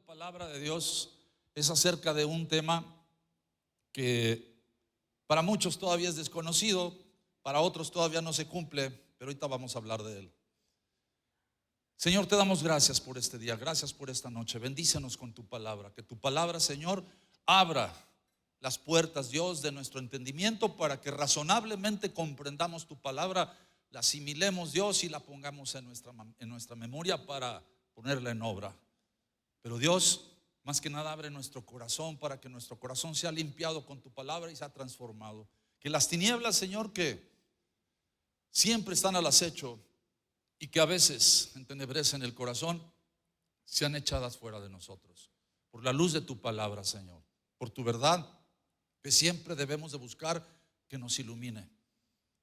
palabra de Dios es acerca de un tema que para muchos todavía es desconocido, para otros todavía no se cumple, pero ahorita vamos a hablar de él. Señor, te damos gracias por este día, gracias por esta noche. Bendícenos con tu palabra, que tu palabra, Señor, abra las puertas, Dios, de nuestro entendimiento para que razonablemente comprendamos tu palabra, la asimilemos, Dios, y la pongamos en nuestra memoria para ponerla en obra. Pero Dios, más que nada, abre nuestro corazón para que nuestro corazón sea limpiado con tu palabra y sea transformado. Que las tinieblas, Señor, que siempre están al acecho y que a veces entenebrecen el corazón, sean echadas fuera de nosotros por la luz de tu palabra, Señor, por tu verdad, que siempre debemos de buscar que nos ilumine,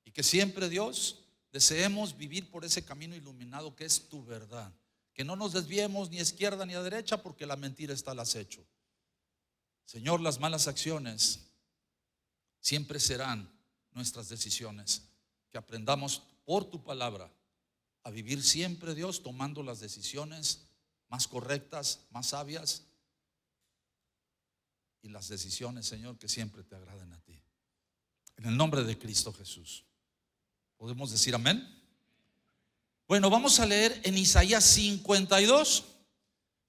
y que siempre, Dios, deseemos vivir por ese camino iluminado que es tu verdad, que no nos desviemos ni a izquierda ni a derecha, porque la mentira está al acecho. Señor, las malas acciones siempre serán nuestras decisiones. Que aprendamos por tu palabra a vivir siempre, Dios, tomando las decisiones más correctas, más sabias, y las decisiones, Señor, que siempre te agraden a ti. En el nombre de Cristo Jesús. ¿Podemos decir amén? Bueno, vamos a leer en Isaías 52.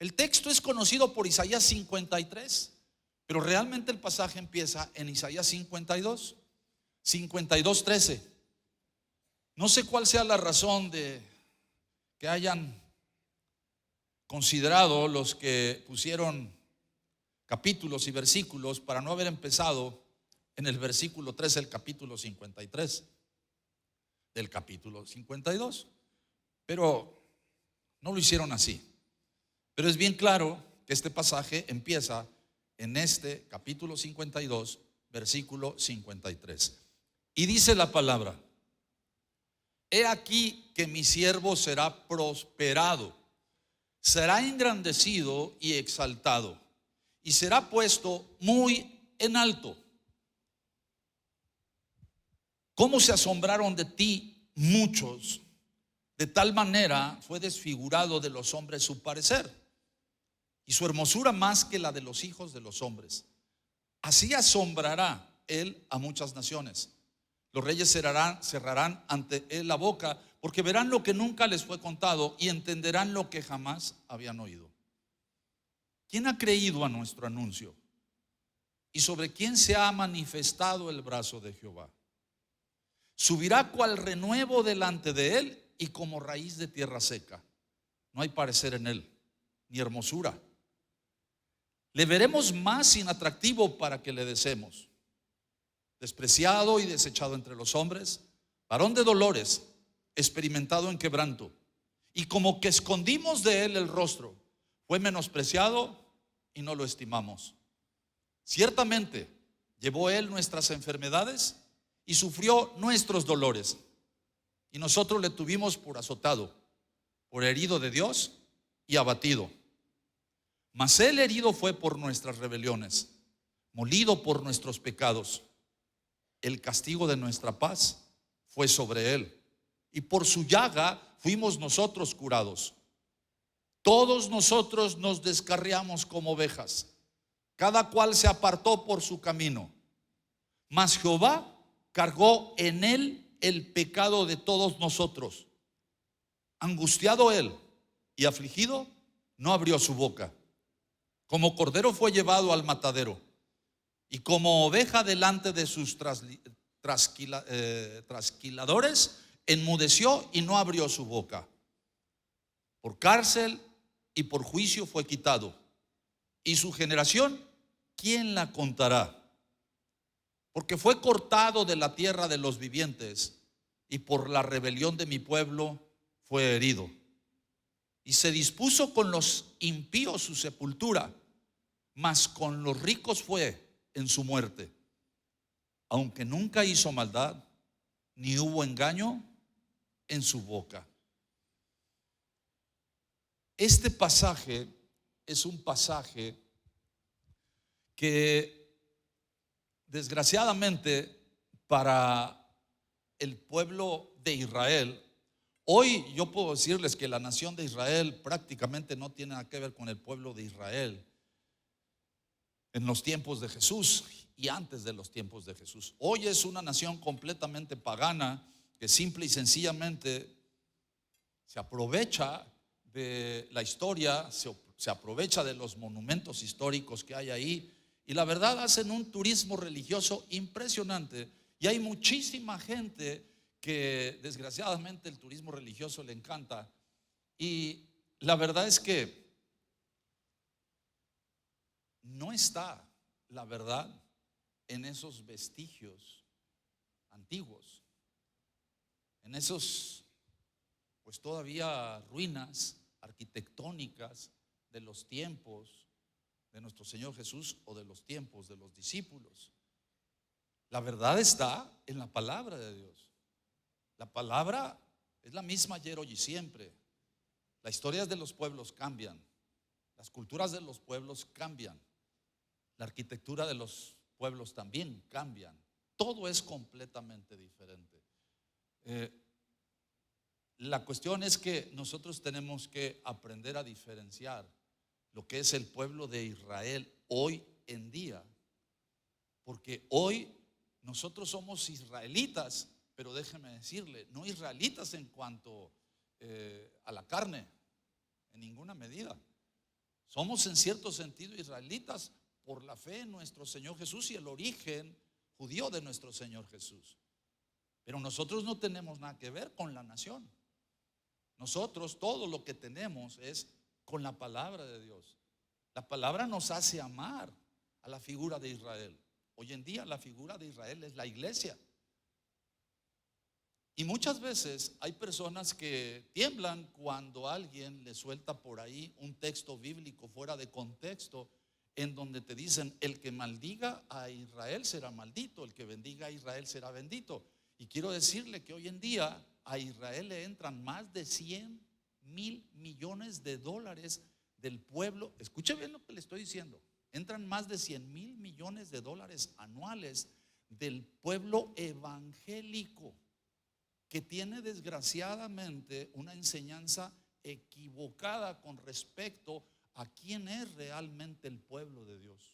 El texto es conocido por Isaías 53, pero realmente el pasaje empieza en Isaías 52, 52:13. No sé cuál sea la razón de que hayan considerado los que pusieron capítulos y versículos para no haber empezado en el versículo 13 del capítulo 53 del capítulo 52, pero no lo hicieron así. Pero es bien claro que este pasaje empieza en este capítulo 52, versículo 53, y dice la palabra: he aquí que mi siervo será prosperado, será engrandecido y exaltado, y será puesto muy en alto. ¿Cómo se asombraron de ti muchos? De tal manera fue desfigurado de los hombres su parecer, y su hermosura más que la de los hijos de los hombres. Así asombrará él a muchas naciones. Los reyes cerrarán ante él la boca, porque verán lo que nunca les fue contado y entenderán lo que jamás habían oído. ¿Quién ha creído a nuestro anuncio? ¿Y sobre quién se ha manifestado el brazo de Jehová? Subirá cual renuevo delante de él, y como raíz de tierra seca. No hay parecer en él, ni hermosura. Le veremos más inatractivo para que le deseemos. Despreciado y desechado entre los hombres, varón de dolores, experimentado en quebranto, y como que escondimos de él el rostro, fue menospreciado y no lo estimamos. Ciertamente llevó él nuestras enfermedades y sufrió nuestros dolores, y nosotros le tuvimos por azotado, por herido de Dios y abatido. Mas él herido fue por nuestras rebeliones, molido por nuestros pecados. El castigo de nuestra paz fue sobre él, y por su llaga fuimos nosotros curados. Todos nosotros nos descarriamos como ovejas, cada cual se apartó por su camino, mas Jehová cargó en él el pecado de todos nosotros. Angustiado él y afligido, no abrió su boca. Como cordero fue llevado al matadero, y como oveja delante de sus trasquiladores, enmudeció y no abrió su boca. Por cárcel y por juicio fue quitado, y su generación, ¿quién la contará? Porque fue cortado de la tierra de los vivientes, y por la rebelión de mi pueblo fue herido. Y se dispuso con los impíos su sepultura, mas con los ricos fue en su muerte. Aunque nunca hizo maldad, ni hubo engaño en su boca. Este pasaje es un pasaje que, desgraciadamente, para el pueblo de Israel Hoy yo puedo decirles que la nación de Israel prácticamente no tiene nada que ver con el pueblo de Israel en los tiempos de Jesús y antes de los tiempos de Jesús. Hoy es una nación completamente pagana que simple y sencillamente se aprovecha de la historia, se aprovecha de los monumentos históricos que hay ahí, y la verdad hacen un turismo religioso impresionante. Y hay muchísima gente que desgraciadamente el turismo religioso le encanta. Y la verdad es que no está la verdad en esos vestigios antiguos, en esos pues todavía ruinas arquitectónicas de los tiempos de nuestro Señor Jesús o de los tiempos de los discípulos. La verdad está en la palabra de Dios. La palabra es la misma ayer, hoy y siempre. Las historias de los pueblos cambian, las culturas de los pueblos cambian, la arquitectura de los pueblos también cambian. Todo es completamente diferente. La cuestión es que nosotros tenemos que aprender a diferenciar lo que es el pueblo de Israel hoy en día, porque hoy nosotros somos israelitas, pero déjeme decirle, no israelitas en cuanto a la carne, en ninguna medida. Somos en cierto sentido israelitas por la fe en nuestro Señor Jesús y el origen judío de nuestro Señor Jesús. Pero nosotros no tenemos nada que ver con la nación. Nosotros todo lo que tenemos es con la palabra de Dios. La palabra nos hace amar a la figura de Israel. Hoy en día la figura de Israel es la iglesia. Y muchas veces hay personas que tiemblan cuando alguien le suelta por ahí un texto bíblico fuera de contexto, en donde te dicen: el que maldiga a Israel será maldito, el que bendiga a Israel será bendito. Y quiero decirle que hoy en día a Israel le entran más de 100,000 millones de dólares del pueblo. Escuche bien lo que le estoy diciendo. Entran más de 100,000 millones de dólares anuales del pueblo evangélico, que tiene desgraciadamente una enseñanza equivocada con respecto a quién es realmente el pueblo de Dios.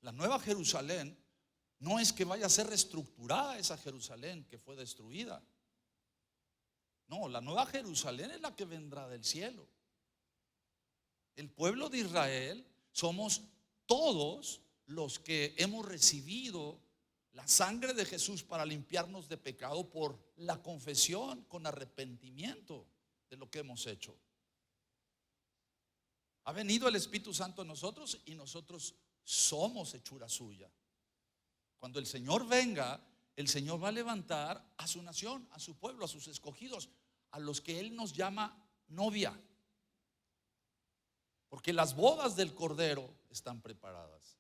La Nueva Jerusalén no es que vaya a ser reestructurada esa Jerusalén que fue destruida. No, la Nueva Jerusalén es la que vendrá del cielo. El pueblo de Israel somos todos los que hemos recibido la sangre de Jesús para limpiarnos de pecado por la confesión con arrepentimiento de lo que hemos hecho. Ha venido el Espíritu Santo en nosotros y nosotros somos hechura suya. Cuando el Señor venga, el Señor va a levantar a su nación, a su pueblo, a sus escogidos, a los que Él nos llama novia. Porque las bodas del Cordero están preparadas.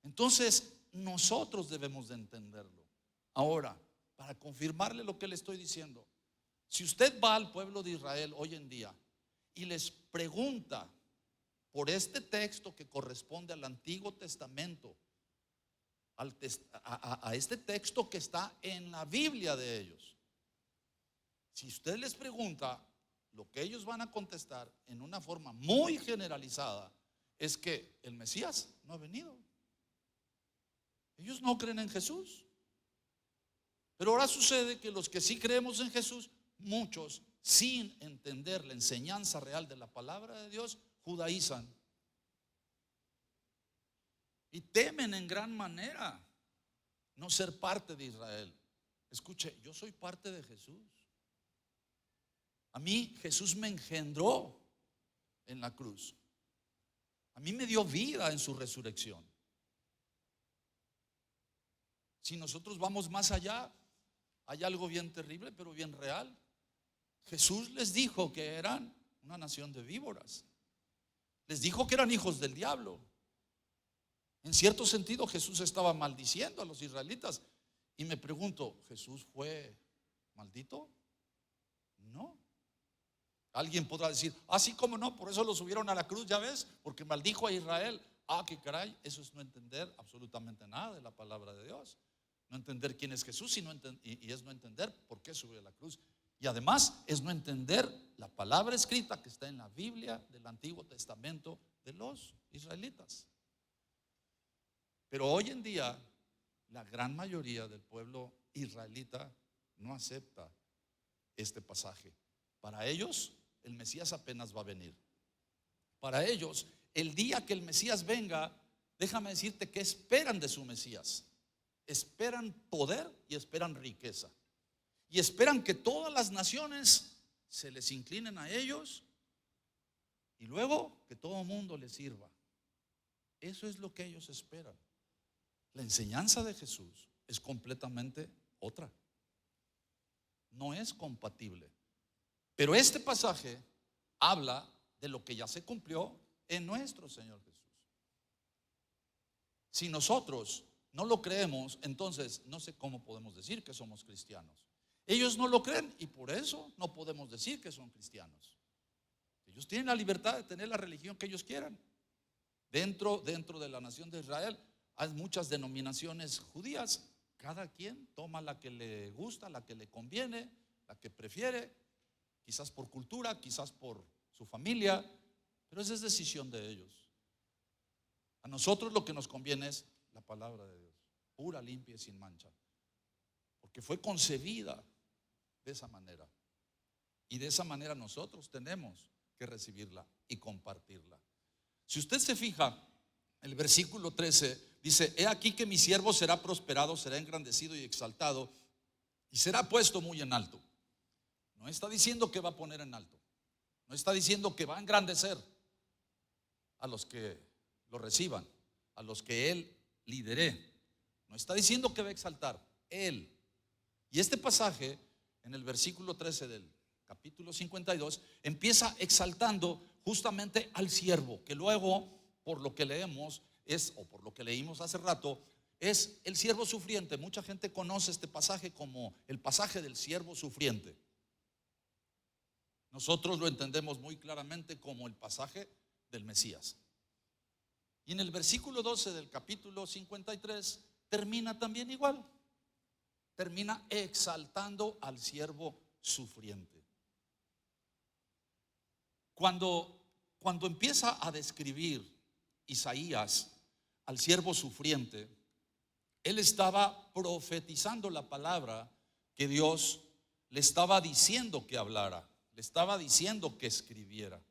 Entonces nosotros debemos de entenderlo. Ahora, para confirmarle lo que le estoy diciendo, si usted va al pueblo de Israel hoy en día y les pregunta por este texto que corresponde al Antiguo Testamento, a este texto que está en la Biblia de ellos, si usted les pregunta, lo que ellos van a contestar en una forma muy generalizada es que el Mesías no ha venido. Ellos no creen en Jesús. Pero ahora sucede que los que sí creemos en Jesús, muchos, sin entender la enseñanza real de la palabra de Dios, judaizan y temen en gran manera no ser parte de Israel. Escuche, yo soy parte de Jesús. A mí Jesús me engendró en la cruz. A mí me dio vida en su resurrección. Si nosotros vamos más allá, hay algo bien terrible, pero bien real. Jesús les dijo que eran una nación de víboras. Les dijo que eran hijos del diablo. En cierto sentido, Jesús estaba maldiciendo a los israelitas. Y me pregunto, ¿Jesús fue maldito? No. Alguien podrá decir, así como no, por eso lo subieron a la cruz, ya ves, porque maldijo a Israel. Ah, qué caray, eso es no entender absolutamente nada de la palabra de Dios. No entender quién es Jesús y es no entender por qué subió a la cruz. Y además es no entender la palabra escrita que está en la Biblia del Antiguo Testamento de los israelitas. Pero hoy en día la gran mayoría del pueblo israelita no acepta este pasaje. Para ellos el Mesías apenas va a venir. Para ellos el día que el Mesías venga, déjame decirte que esperan de su Mesías. Esperan poder y esperan riqueza. Y esperan que todas las naciones se les inclinen a ellos y luego que todo el mundo les sirva. Eso es lo que ellos esperan. La enseñanza de Jesús es completamente otra. No es compatible. Pero este pasaje habla de lo que ya se cumplió en nuestro Señor Jesús. Si nosotros no lo creemos, entonces no sé cómo podemos decir que somos cristianos. Ellos no lo creen y por eso no podemos decir que son cristianos. Ellos tienen la libertad de tener la religión que ellos quieran. Dentro de la nación de Israel hay muchas denominaciones judías. Cada quien toma la que le gusta, la que le conviene, la que prefiere, quizás por cultura, quizás por su familia, pero esa es decisión de ellos. A nosotros lo que nos conviene es la palabra de Dios, pura, limpia y sin mancha, porque fue concebida de esa manera. Y de esa manera nosotros tenemos que recibirla y compartirla. Si usted se fija, el versículo 13 dice: he aquí que mi siervo será prosperado, será engrandecido y exaltado, y será puesto muy en alto. No está diciendo que va a poner en alto, no está diciendo que va a engrandecer a los que lo reciban, a los que él lidere. No está diciendo que va a exaltar él. Y este pasaje en el versículo 13 del capítulo 52 empieza exaltando justamente al siervo, que luego, por lo que leemos o por lo que leímos hace rato, es el siervo sufriente. Mucha gente conoce este pasaje como el pasaje del siervo sufriente. Nosotros lo entendemos muy claramente como el pasaje del Mesías. Y en el versículo 12 del capítulo 53 termina también igual. Termina exaltando al siervo sufriente. Cuando empieza a describir Isaías al siervo sufriente, él estaba profetizando la palabra que Dios le estaba diciendo que hablara, le estaba diciendo que escribiera.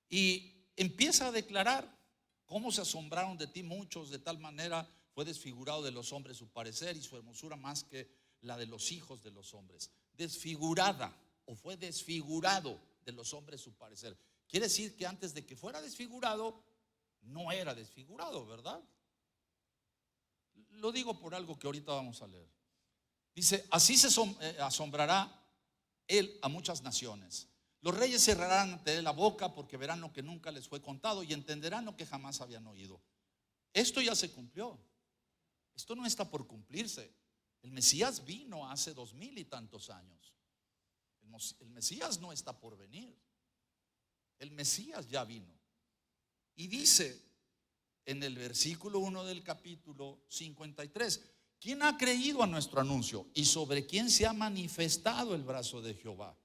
Y empieza a declarar: cómo se asombraron de ti muchos, de tal manera fue desfigurado de los hombres su parecer, y su hermosura más que la de los hijos de los hombres. Desfigurada, o fue desfigurado de los hombres su parecer. Quiere decir que antes de que fuera desfigurado, no era desfigurado, ¿verdad? Lo digo por algo que ahorita vamos a leer. Dice: así se asombrará él a muchas naciones. Los reyes cerrarán ante él la boca, porque verán lo que nunca les fue contado y entenderán lo que jamás habían oído. Esto ya se cumplió. Esto no está por cumplirse. El Mesías vino hace 2000 y tantos años. El Mesías no está por venir. El Mesías ya vino. Y dice en el versículo 1 del capítulo 53: ¿quién ha creído a nuestro anuncio? ¿Y sobre quién se ha manifestado el brazo de Jehová?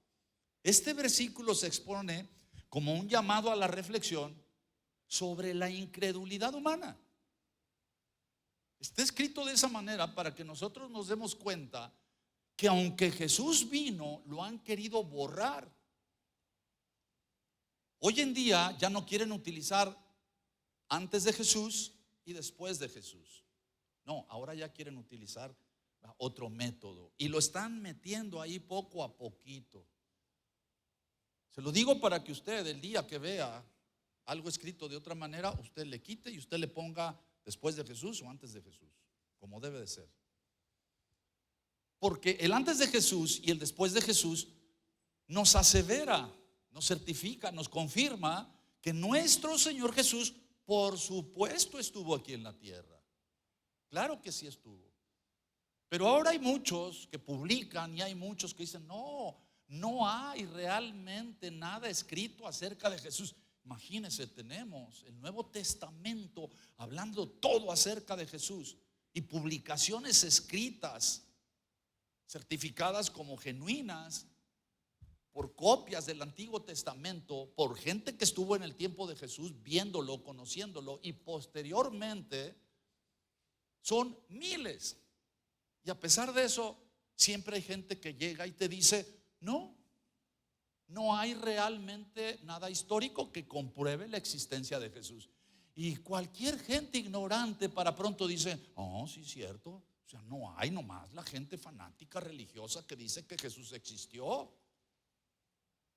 Este versículo se expone como un llamado a la reflexión sobre la incredulidad humana. Está escrito de esa manera para que nosotros nos demos cuenta que aunque Jesús vino, lo han querido borrar. Hoy en día ya no quieren utilizar antes de Jesús y después de Jesús. No, ahora ya quieren utilizar otro método y lo están metiendo ahí poco a poquito. Se lo digo para que usted, el día que vea algo escrito de otra manera, usted le quite y usted le ponga después de Jesús o antes de Jesús, como debe de ser. Porque el antes de Jesús y el después de Jesús nos asevera, nos certifica, nos confirma que nuestro Señor Jesús, por supuesto, estuvo aquí en la tierra. Claro que sí estuvo. Pero ahora hay muchos que publican y hay muchos que dicen: no hay realmente nada escrito acerca de Jesús. Imagínense, tenemos el Nuevo Testamento hablando todo acerca de Jesús. y publicaciones escritas, certificadas como genuinas, por copias del Antiguo Testamento, por gente que estuvo en el tiempo de Jesús viéndolo, conociéndolo, y posteriormente son miles. Y a pesar de eso, siempre hay gente que llega y te dice: no hay realmente nada histórico que compruebe la existencia de Jesús. Y cualquier gente ignorante para pronto dice: oh, sí, cierto. O sea, no hay nomás la gente fanática religiosa que dice que Jesús existió.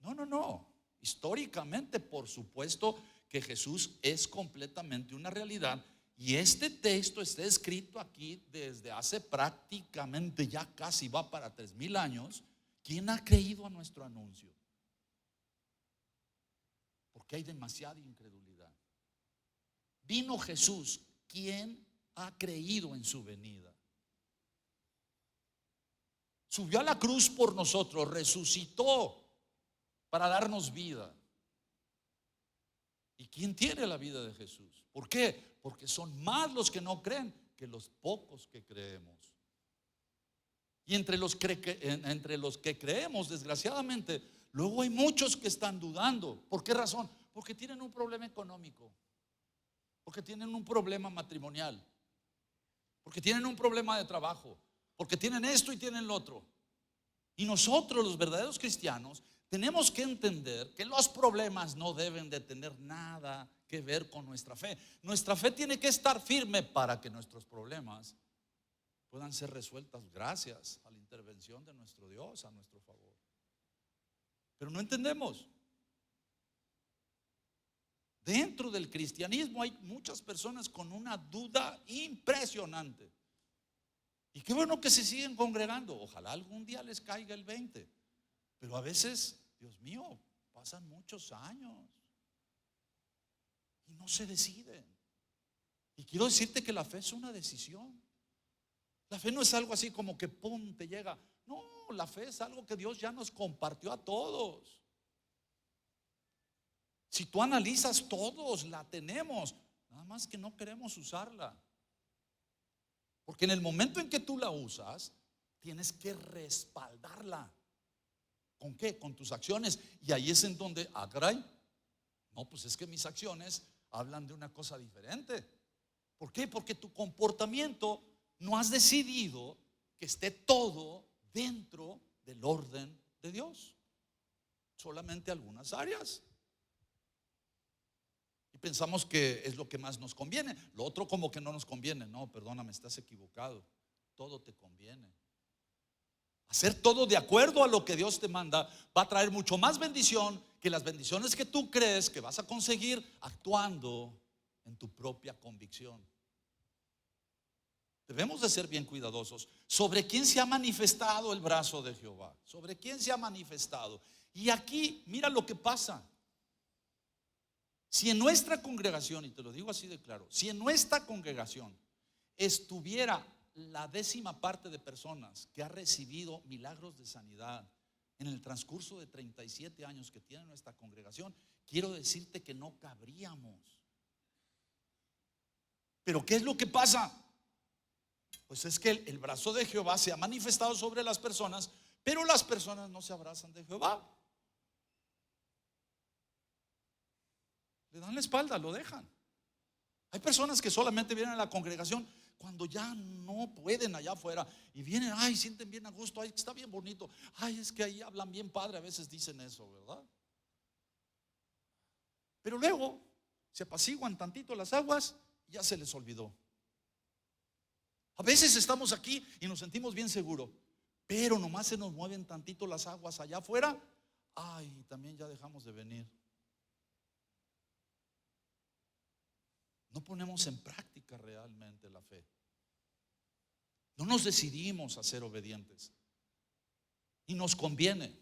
No. Históricamente, por supuesto que Jesús es completamente una realidad. Y este texto está escrito aquí desde hace prácticamente, ya casi va para 3000 años. ¿Quién ha creído a nuestro anuncio? Porque hay demasiada incredulidad. Vino Jesús. ¿Quién ha creído en su venida? Subió a la cruz por nosotros, resucitó para darnos vida. ¿Y quién tiene la vida de Jesús? ¿Por qué? Porque son más los que no creen que los pocos que creemos. Y entre los que creemos, desgraciadamente, luego hay muchos que están dudando. ¿Por qué razón? Porque tienen un problema económico, porque tienen un problema matrimonial, porque tienen un problema de trabajo, porque tienen esto y tienen lo otro. Y nosotros, los verdaderos cristianos, tenemos que entender que los problemas no deben de tener nada que ver con nuestra fe. Nuestra fe tiene que estar firme para que nuestros problemas puedan ser resueltas gracias a la intervención de nuestro Dios a nuestro favor. Pero no entendemos. Dentro del cristianismo hay muchas personas con una duda impresionante. Y qué bueno que se siguen congregando. Ojalá algún día les caiga el 20. Pero a veces, Dios mío, pasan muchos años y no se deciden. Y quiero decirte que la fe es una decisión. La fe no es algo así como que pum, te llega. No, la fe es algo que Dios ya nos compartió a todos. Si tú analizas, todos la tenemos, nada más que no queremos usarla. Porque en el momento en que tú la usas, tienes que respaldarla. ¿Con qué? Con tus acciones. Y ahí es en donde, caray, no, pues es que mis acciones hablan de una cosa diferente. ¿Por qué? Porque tu comportamiento no has decidido que esté todo dentro del orden de Dios. Solamente algunas áreas. Y pensamos que es lo que más nos conviene. Lo otro como que no nos conviene. No, perdóname, estás equivocado. Todo te conviene. Hacer todo de acuerdo a lo que Dios te manda va a traer mucho más bendición que las bendiciones que tú crees que vas a conseguir actuando en tu propia convicción. Debemos de ser bien cuidadosos. ¿Sobre quién se ha manifestado el brazo de Jehová? ¿Sobre quién se ha manifestado? Y aquí, mira lo que pasa. Si en nuestra congregación, y te lo digo así de claro, si en nuestra congregación estuviera la 10ª parte de personas que ha recibido milagros de sanidad en el transcurso de 37 años que tiene nuestra congregación, quiero decirte que no cabríamos. Pero ¿qué es lo que pasa? Pues es que el brazo de Jehová se ha manifestado sobre las personas, pero las personas no se abrazan de Jehová. Le dan la espalda, lo dejan. Hay personas que solamente vienen a la congregación cuando ya no pueden allá afuera y vienen, ay, sienten bien a gusto, ay, está bien bonito, ay, es que ahí hablan bien padre, a veces dicen eso, ¿verdad? Pero luego se apaciguan tantito las aguas y ya se les olvidó. A veces estamos aquí y nos sentimos bien seguros, pero nomás se nos mueven tantito las aguas allá afuera, ay, también ya dejamos de venir. No ponemos en práctica realmente la fe. No nos decidimos a ser obedientes. Y nos conviene.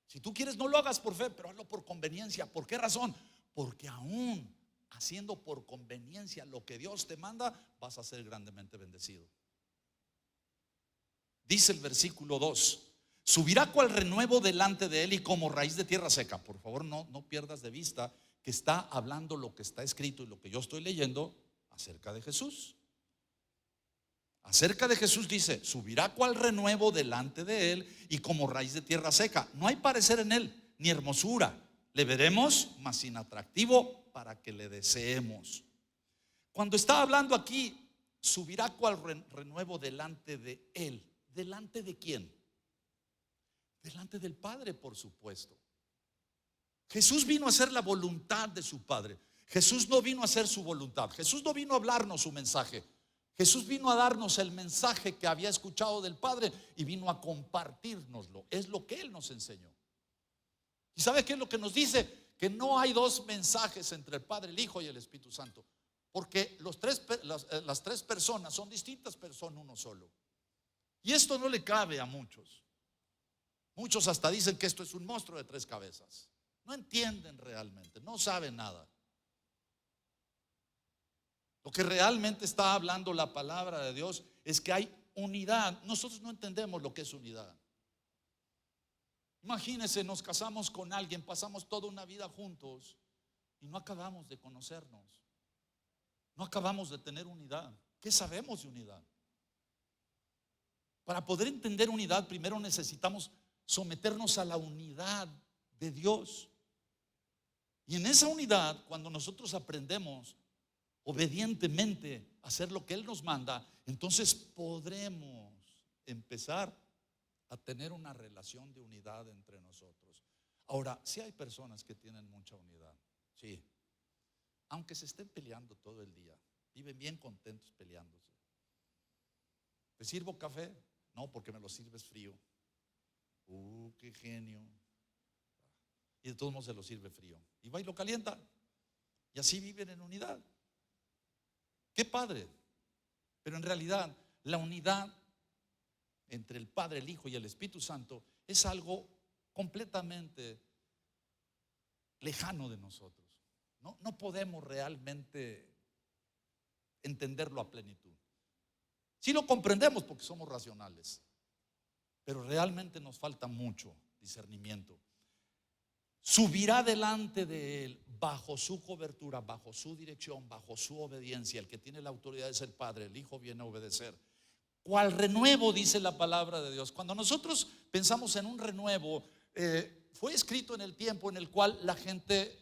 Si tú quieres, no lo hagas por fe, pero hazlo por conveniencia. ¿Por qué razón? Porque aún haciendo por conveniencia lo que Dios te manda, vas a ser grandemente bendecido. Dice el versículo 2: subirá cual renuevo delante de él y como raíz de tierra seca. Por favor, no pierdas de vista que está hablando lo que está escrito y lo que yo estoy leyendo acerca de Jesús. Acerca de Jesús dice: subirá cual renuevo delante de él y como raíz de tierra seca. No hay parecer en él, ni hermosura. Le veremos, mas sin atractivo para que le deseemos. Cuando está hablando aquí, subirá cual renuevo delante de él. ¿Delante de quién? Delante del Padre, por supuesto. Jesús vino a hacer la voluntad de su Padre. Jesús no vino a hacer su voluntad. Jesús no vino a hablarnos su mensaje. Jesús vino a darnos el mensaje que había escuchado del Padre y vino a compartirnoslo. Es lo que Él nos enseñó. ¿Y sabe qué es lo que nos dice? Que no hay dos mensajes entre el Padre, el Hijo y el Espíritu Santo. Porque las tres personas son distintas, pero son uno solo. Y esto no le cabe a muchos. Muchos hasta dicen que esto es un monstruo de tres cabezas. No entienden realmente, no saben nada. Lo que realmente está hablando la palabra de Dios es que hay unidad. Nosotros no entendemos lo que es unidad. Imagínense, nos casamos con alguien, pasamos toda una vida juntos y no acabamos de conocernos. No acabamos de tener unidad. ¿Qué sabemos de unidad? Para poder entender unidad, primero necesitamos someternos a la unidad de Dios. Y en esa unidad, cuando nosotros aprendemos obedientemente a hacer lo que Él nos manda, entonces podremos empezar a tener una relación de unidad entre nosotros. Ahora, sí hay personas que tienen mucha unidad, sí, aunque se estén peleando todo el día, viven bien contentos peleándose. ¿Te sirvo café? No, porque me lo sirves frío. Qué genio. Y de todos modos se lo sirve frío y va y lo calienta. Y así viven en unidad. Qué padre. Pero en realidad la unidad entre el Padre, el Hijo y el Espíritu Santo es algo completamente lejano de nosotros. No podemos realmente entenderlo a plenitud. Sí lo comprendemos porque somos racionales, pero realmente nos falta mucho discernimiento. Subirá delante de él bajo su cobertura, bajo su dirección, bajo su obediencia. El que tiene la autoridad es el Padre, el Hijo viene a obedecer. ¿Cuál renuevo? Dice la palabra de Dios. Cuando nosotros pensamos en un renuevo, fue escrito en el tiempo en el cual la gente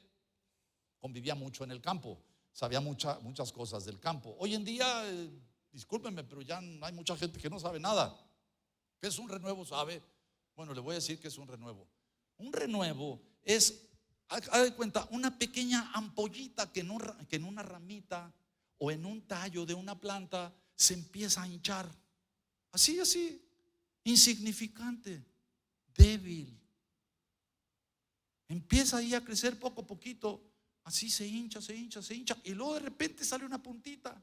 convivía mucho en el campo, sabía muchas cosas del campo. Hoy en día, discúlpenme, pero ya hay mucha gente que no sabe nada. ¿Qué es un renuevo? ¿Sabe? Bueno, le voy a decir que es un renuevo. Un renuevo es, haz de cuenta, una pequeña ampollita que en una ramita o en un tallo de una planta se empieza a hinchar. Así, insignificante, débil. Empieza ahí a crecer poco a poquito. Así se hincha. Y luego de repente sale una puntita.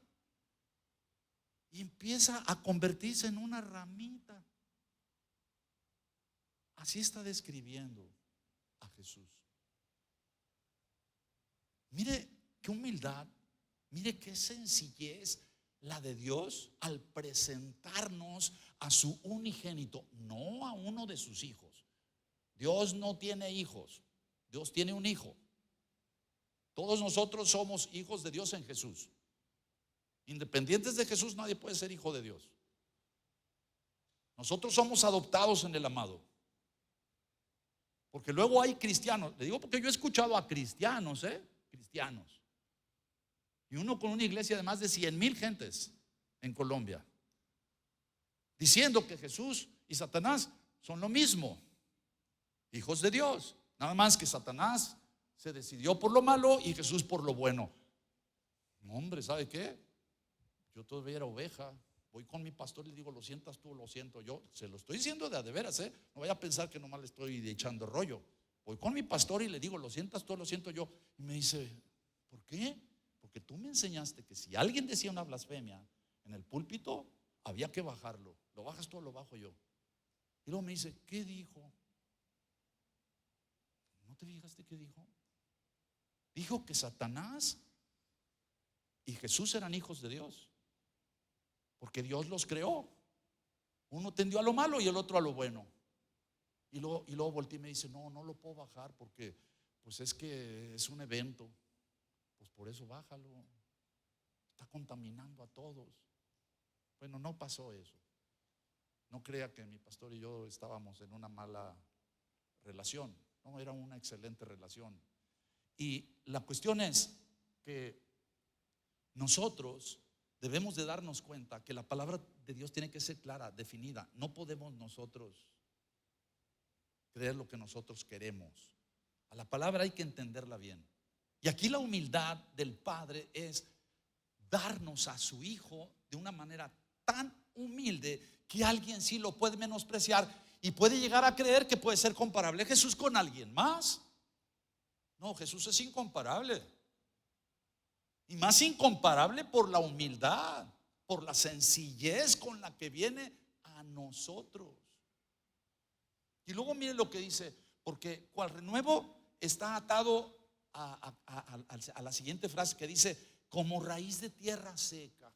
Y empieza a convertirse en una ramita. Así está describiendo a Jesús. Mire qué humildad, mire qué sencillez la de Dios al presentarnos a su unigénito, no a uno de sus hijos. Dios no tiene hijos, Dios tiene un hijo. Todos nosotros somos hijos de Dios en Jesús. Independientes de Jesús, nadie puede ser hijo de Dios. Nosotros somos adoptados en el amado. Porque luego hay cristianos, le digo porque yo he escuchado a cristianos, cristianos, y uno con una iglesia de más de 100,000 gentes en Colombia, diciendo que Jesús y Satanás son lo mismo, hijos de Dios, nada más que Satanás se decidió por lo malo y Jesús por lo bueno. No, hombre, ¿sabe qué? Yo todavía era oveja. Voy con mi pastor y le digo: lo sientas tú, lo siento yo. Se lo estoy diciendo de a de veras, No vaya a pensar que nomás le estoy echando rollo. Voy con mi pastor y le digo: lo sientas tú, lo siento yo. Y me dice: ¿por qué? Porque tú me enseñaste que si alguien decía una blasfemia en el púlpito, había que bajarlo. ¿Lo bajas tú o lo bajo yo? Y luego me dice: ¿qué dijo? ¿No te fijaste qué dijo? Dijo que Satanás y Jesús eran hijos de Dios, porque Dios los creó. Uno tendió a lo malo y el otro a lo bueno. Y luego volteé y me dice: no lo puedo bajar porque pues es que es un evento. Pues por eso bájalo. Está contaminando a todos. Bueno, no pasó eso. No crea que mi pastor y yo estábamos en una mala relación. No, era una excelente relación. Y la cuestión es que nosotros debemos de darnos cuenta que la palabra de Dios tiene que ser clara, definida. No podemos nosotros creer lo que nosotros queremos. A la palabra hay que entenderla bien. Y aquí la humildad del Padre es darnos a su Hijo de una manera tan humilde que alguien sí lo puede menospreciar y puede llegar a creer que puede ser comparable Jesús con alguien más. No, Jesús es incomparable. Y más incomparable por la humildad, por la sencillez con la que viene a nosotros. Y luego mire lo que dice, porque cual renuevo está atado a la siguiente frase que dice, como raíz de tierra seca.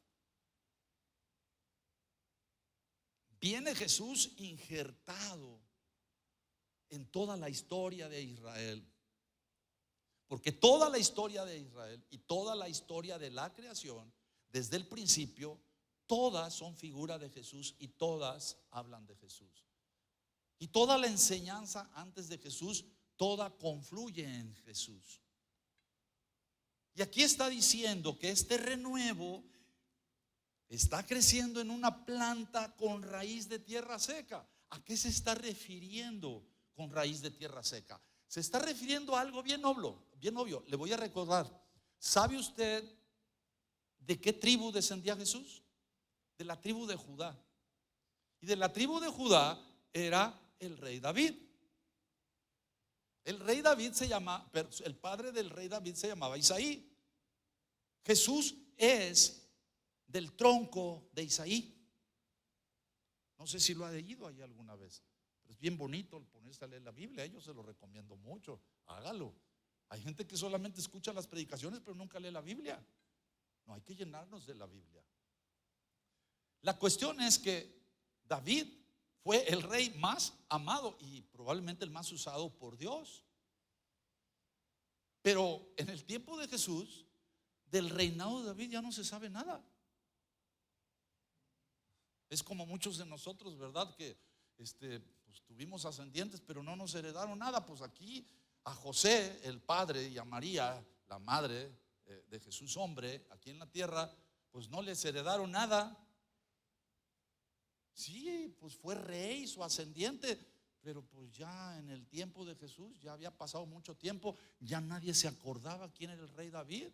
Viene Jesús injertado en toda la historia de Israel. Porque toda la historia de Israel y toda la historia de la creación, desde el principio, todas son figura de Jesús y todas hablan de Jesús. Y toda la enseñanza antes de Jesús, toda confluye en Jesús. Y aquí está diciendo que este renuevo está creciendo en una planta con raíz de tierra seca. ¿A qué se está refiriendo con raíz de tierra seca? Se está refiriendo a algo bien obvio, bien obvio. Le voy a recordar. ¿Sabe usted de qué tribu descendía Jesús? De la tribu de Judá. Y de la tribu de Judá era el rey David. El rey David se llama, el padre del rey David se llamaba Isaí. Jesús es del tronco de Isaí. No sé si lo ha leído ahí alguna vez, pero es bien bonito ponerse a leer la Biblia. Yo se lo recomiendo mucho, hágalo. Hay gente que solamente escucha las predicaciones pero nunca lee la Biblia. No, hay que llenarnos de la Biblia. La cuestión es que David fue el rey más amado y probablemente el más usado por Dios. Pero en el tiempo de Jesús, del reinado de David ya no se sabe nada. Es como muchos de nosotros, ¿verdad? Que pues, tuvimos ascendientes pero no nos heredaron nada. Pues aquí a José, el padre, y a María, la madre de Jesús hombre, aquí en la tierra, pues no les heredaron nada. Sí, pues fue rey, su ascendiente, pero pues ya en el tiempo de Jesús ya había pasado mucho tiempo, ya nadie se acordaba quién era el rey David,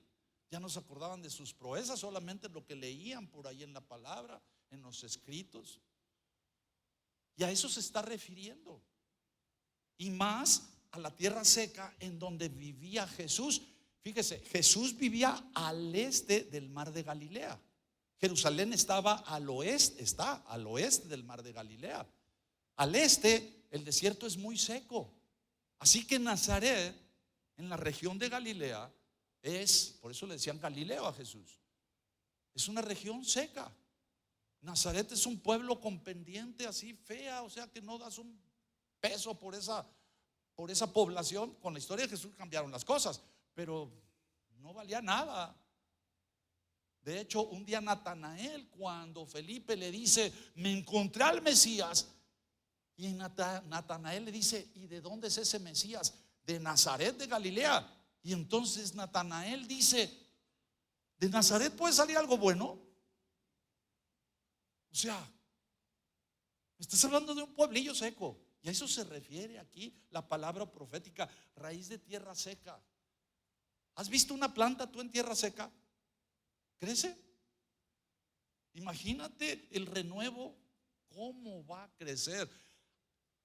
ya no se acordaban de sus proezas, solamente lo que leían por ahí en la palabra, en los escritos. Y a eso se está refiriendo. Y más a la tierra seca en donde vivía Jesús. Fíjese, Jesús vivía al este del mar de Galilea. Jerusalén estaba al oeste, está al oeste del mar de Galilea. Al este el desierto es muy seco. Así que Nazaret, en la región de Galilea, por eso le decían Galileo a Jesús, es una región seca. Nazaret es un pueblo con pendiente así fea, o sea que no das un peso por esa población. Con la historia de Jesús cambiaron las cosas, pero no valía nada. De hecho, un día Natanael, cuando Felipe le dice, me encontré al Mesías, y Natanael le dice, ¿y de dónde es ese Mesías? De Nazaret de Galilea. Y entonces Natanael dice, ¿de Nazaret puede salir algo bueno? O sea, me estás hablando de un pueblillo seco. Y a eso se refiere aquí la palabra profética, raíz de tierra seca. ¿Has visto una planta tú en tierra seca? ¿Crece? Imagínate el renuevo, cómo va a crecer.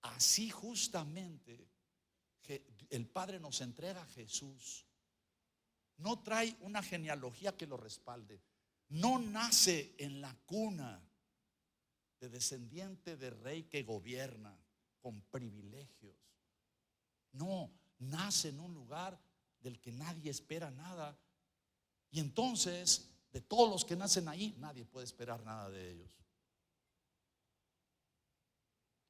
Así justamente el Padre nos entrega a Jesús. No trae una genealogía que lo respalde. No nace en la cuna de descendiente de rey que gobierna con privilegios. No, nace en un lugar del que nadie espera nada. Y entonces, de todos los que nacen ahí, nadie puede esperar nada de ellos.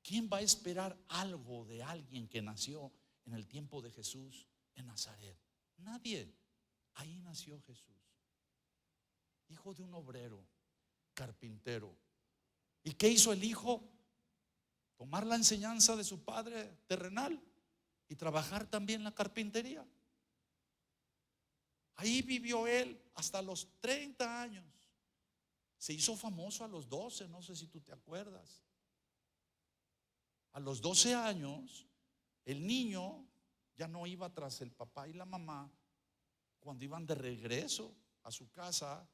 ¿Quién va a esperar algo de alguien que nació en el tiempo de Jesús en Nazaret? Nadie. Ahí nació Jesús, hijo de un obrero, carpintero, ¿Y qué hizo el hijo? Tomar la enseñanza de su padre terrenal y trabajar también la carpintería. Ahí vivió él hasta los 30 años. Se hizo famoso a los 12, no sé si tú te acuerdas. A los 12 años, el niño ya no iba tras el papá y la mamá cuando iban de regreso a su casa,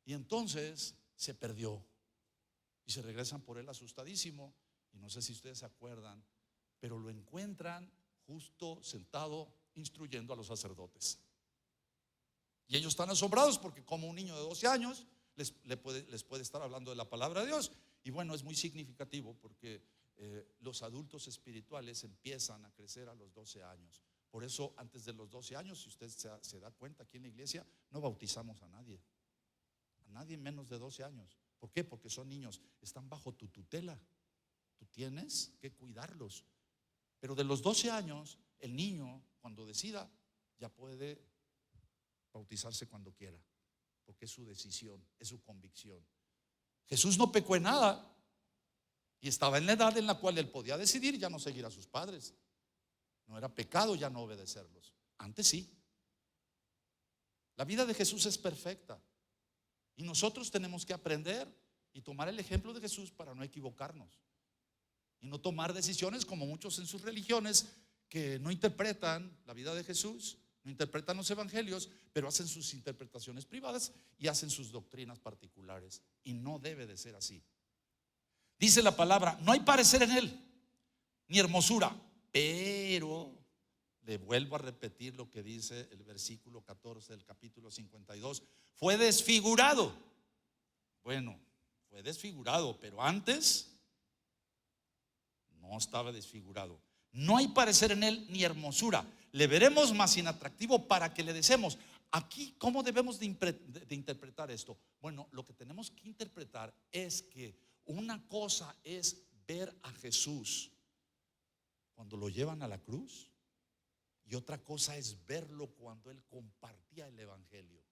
y entonces se perdió y se regresan por él asustadísimo. Y no sé si ustedes se acuerdan, pero lo encuentran justo sentado instruyendo a los sacerdotes. Y ellos están asombrados porque como un niño de 12 años les puede estar hablando de la palabra de Dios. Y bueno, es muy significativo porque los adultos espirituales empiezan a crecer a los 12 años. Por eso antes de los 12 años, si usted se da cuenta, aquí en la iglesia no bautizamos a nadie menos de 12 años. ¿Por qué? Porque son niños, están bajo tu tutela. Tú tienes que cuidarlos. Pero de los 12 años, el niño, cuando decida, ya puede bautizarse cuando quiera, porque es su decisión, es su convicción. Jesús no pecó en nada y estaba en la edad en la cual él podía decidir ya no seguir a sus padres. No era pecado ya no obedecerlos. Antes sí. La vida de Jesús es perfecta y nosotros tenemos que aprender y tomar el ejemplo de Jesús para no equivocarnos y no tomar decisiones como muchos en sus religiones que no interpretan la vida de Jesús, no interpretan los evangelios, pero hacen sus interpretaciones privadas y hacen sus doctrinas particulares. Y no debe de ser así. Dice la palabra: no hay parecer en él, ni hermosura. Pero le vuelvo a repetir lo que dice el versículo 14 del capítulo 52. Fue desfigurado. Bueno, fue desfigurado, pero antes no estaba desfigurado. No hay parecer en él ni hermosura. Le veremos más inatractivo para que le deseemos. Aquí, ¿cómo debemos de interpretar esto? Bueno, lo que tenemos que interpretar es que una cosa es ver a Jesús cuando lo llevan a la cruz, y otra cosa es verlo cuando él compartía el evangelio.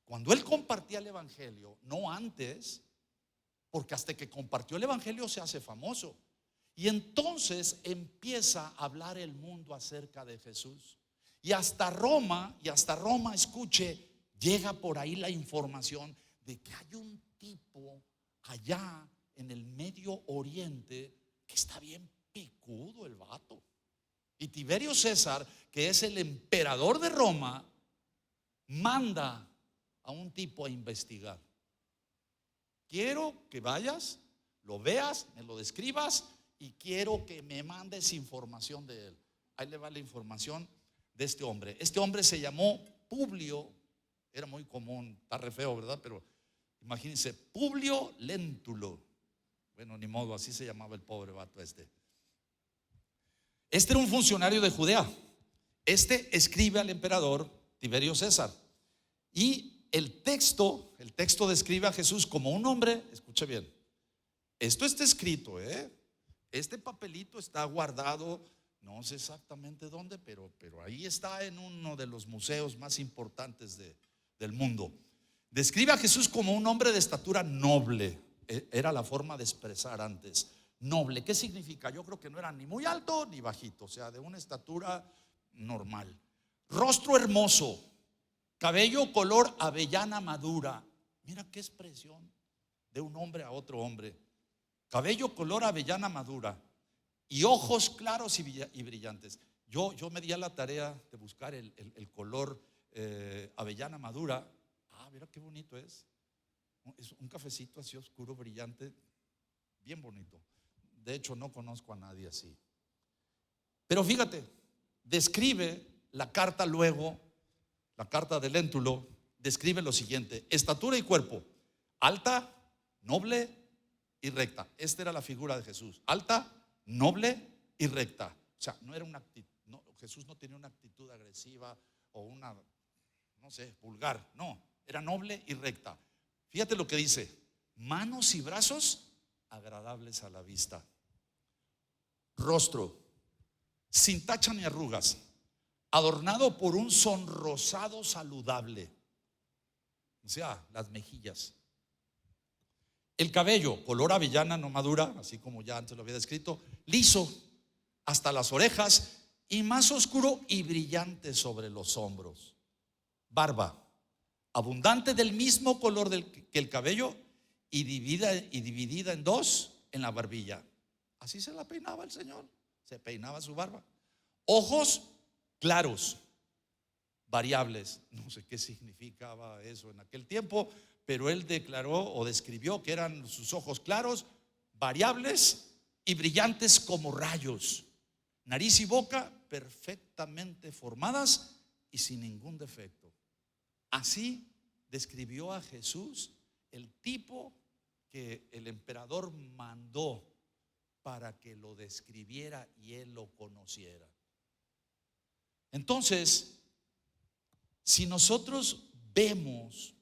Cuando él compartía el evangelio, no antes, porque hasta que compartió el evangelio se hace famoso. Y entonces empieza a hablar el mundo acerca de Jesús. Y hasta Roma, escuche, llega por ahí la información de que hay un tipo allá en el Medio Oriente que está bien picudo el vato. Y Tiberio César, que es el emperador de Roma, manda a un tipo a investigar. Quiero que vayas, lo veas, me lo describas y quiero que me mandes información de él. Ahí le va la información de este hombre. Este hombre se llamó Publio. Era muy común, está re feo, ¿verdad? Pero imagínense, Publio Lentulo. Bueno, ni modo, así se llamaba el pobre vato este. Este era un funcionario de Judea. Este escribe al emperador Tiberio César. Y el texto describe a Jesús como un hombre. Escuche bien, esto está escrito, este papelito está guardado, no sé exactamente dónde, pero ahí está en uno de los museos más importantes del mundo. Describe a Jesús como un hombre de estatura noble. Era la forma de expresar antes. Noble, ¿qué significa? Yo creo que no era ni muy alto ni bajito, o sea, de una estatura normal. Rostro hermoso, cabello color avellana madura. Mira qué expresión de un hombre a otro hombre. Cabello color avellana madura y ojos claros y brillantes. Yo me di a la tarea de buscar el color avellana madura. Mira qué bonito es. Es un cafecito así oscuro, brillante, bien bonito. De hecho, no conozco a nadie así. Pero fíjate, describe la carta luego, la carta de Léntulo, describe lo siguiente: estatura y cuerpo, alta, noble y recta. Esta era la figura de Jesús: alta, noble y recta. O sea, no era una actitud, Jesús no tenía una actitud agresiva o una, no sé, vulgar. No, era noble y recta. Fíjate lo que dice: manos y brazos agradables a la vista, rostro sin tacha ni arrugas, adornado por un sonrosado saludable, o sea, las mejillas, El cabello, color avellana, no madura, así como ya antes lo había descrito, liso hasta las orejas y más oscuro y brillante sobre los hombros. Barba, abundante del mismo color que el cabello y dividida en dos en la barbilla. Así se la peinaba el Señor, se peinaba su barba. Ojos claros, variables. No sé qué significaba eso en aquel tiempo, pero él declaró o describió que eran sus ojos claros, variables y brillantes como rayos. Nariz y boca perfectamente formadas y sin ningún defecto. Así describió a Jesús, el tipo que el emperador mandó para que lo describiera y él lo conociera. Entonces, si nosotros vemos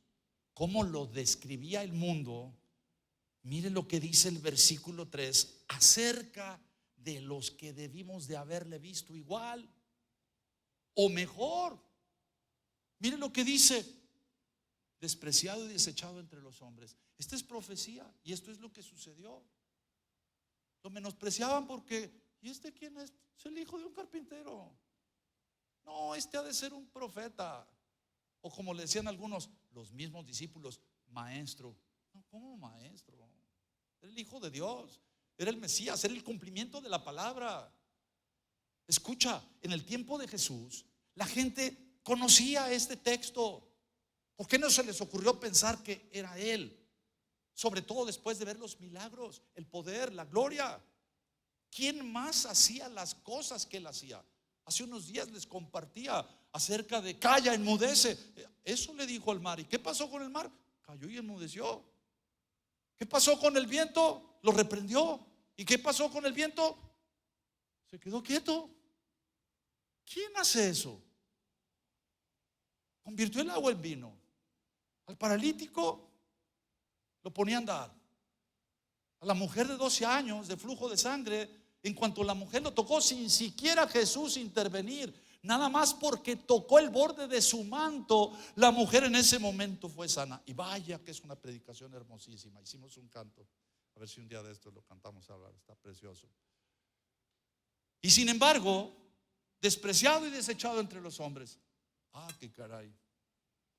cómo lo describía el mundo, mire lo que dice el versículo 3 acerca de los que debimos de haberle visto igual o mejor. Mire lo que dice: despreciado y desechado entre los hombres. Esta es profecía y esto es lo que sucedió. Lo menospreciaban porque, ¿y este quién es? Es el hijo de un carpintero. No, este ha de ser un profeta. O como le decían algunos, los mismos discípulos, maestro. No, ¿cómo maestro? Era el hijo de Dios, era el Mesías, era el cumplimiento de la palabra. Escucha, en el tiempo de Jesús, la gente conocía este texto. ¿Por qué no se les ocurrió pensar que era él? Sobre todo después de ver los milagros, el poder, la gloria. ¿Quién más hacía las cosas que él hacía? Hace unos días les compartía acerca de calla, enmudece. Eso le dijo al mar. ¿Y qué pasó con el mar? Cayó y enmudeció. ¿Qué pasó con el viento? Lo reprendió. ¿Y qué pasó con el viento? Se quedó quieto. ¿Quién hace eso? Convirtió el agua en vino. Al paralítico lo ponía a andar. A la mujer de 12 años de flujo de sangre, en cuanto la mujer lo tocó, sin siquiera Jesús intervenir, nada más porque tocó el borde de su manto, la mujer en ese momento fue sana. Y vaya que es una predicación hermosísima. Hicimos un canto, a ver si un día de esto lo cantamos a hablar, está precioso. Y sin embargo, despreciado y desechado entre los hombres. Ah, qué caray.